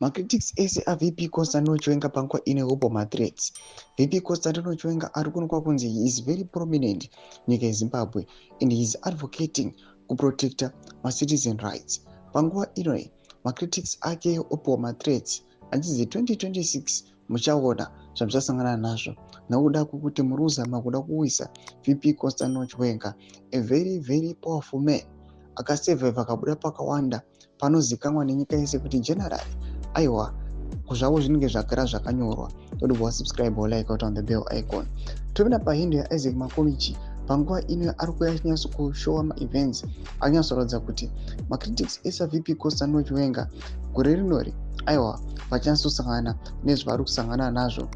Macritics ese aVP Constantino Chiwenga panguva ine hoboma threats. VP Constantino Chiwenga ari kuonekwa kunzi he is very prominent nyika yeZimbabwe and he is advocating kuprotecta macitizen rights. Panguva inoi macritics ake opoma threats anzizi 2026 muchaona zvamuchasangana nazvo nokuda kwokuti muri kuzama kuda kuwisa VP Constantino Chiwenga, a very powerful man akasevhaivha akabuda pakawanda panozikanwa nenyika yese kuti generally aiwa zvavo zvinenge zvagara zvakanyorwa. Todi wasubscribe like out on the bell icon. Topinda pahindo yaIsaac Makomichi panguva ino ari kunyatso kushowa maevents anyatsoratidza kuti macritics esa VP Constantino Chiwenga gore rinori aiwa vachatsosangana nezvavari kusangana nazvo.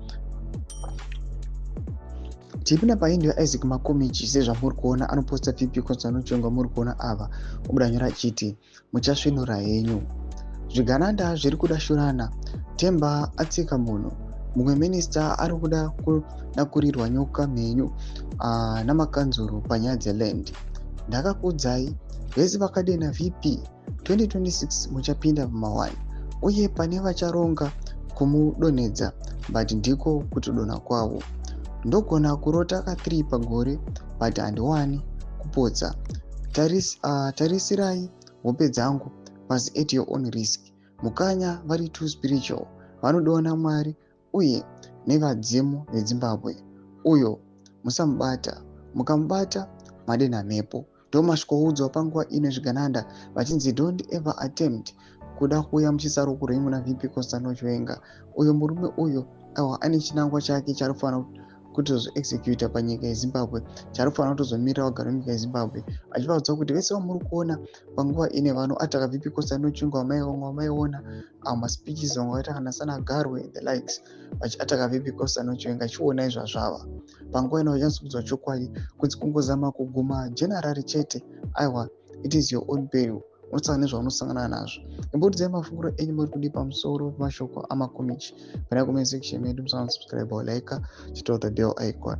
Tipinda pahindo yaIsaac Makomichi sezvamuri kuona anoposta VP Constantino Chiwenga muri kuona ava obudanyora achiti muchasvinura henyu. Zvigananda zviri kuda shurana, Temba atsika munhu, mumwe minista ari kuda kunakurirwa nyoka mhenyu namakanzuru panyaya dzeland. Ndakakuudzai vese vakadena VP 2026 muchapinda pama1 uye pane vacharonga kumudonhedza but ndiko kutodonha kwavo. Ndogona kurota ka3 pagore but handiwani kupodza. Tarisirai hope dzangu pasi at your own risk. Mukanya vari too spiritual vanodona Mwari uye nevadzimu veZimbabwe. Uyo musamubata, mukamubata madenha mhepo. Ndomasvikoudzwa panguva ino zvigananda vachinzi don't ever attempt kuda kuuya muchisaro kurei muna VP Constantino Chiwenga. Uyo murume uyo ane chinangwa chake chaanofanira kutozoexecuta panyika yeZimbabwe, chaanofanira kutozomirira vagari venyika yeZimbabwe, achivaudza kuti vese vamuri kuona panguva ine vanoataka VP Constantino Chiwenga wamaiona maspeeches vakaita kana sana Garwe the likes vachiataka VP Constantino Chiwenga chiona izvazvava. Panguva ino vachanzoudzwa chokwadi kunzi kungozama kuguma general chete. Aiwa, it is your own peril. Unosangana nezvaunosangana nazvo. Imboridzai mafunguro enyu muri kudi pamusoro pemashoko aMakomichi. Pana comment section medu, subscribe or like, chito the bell icon.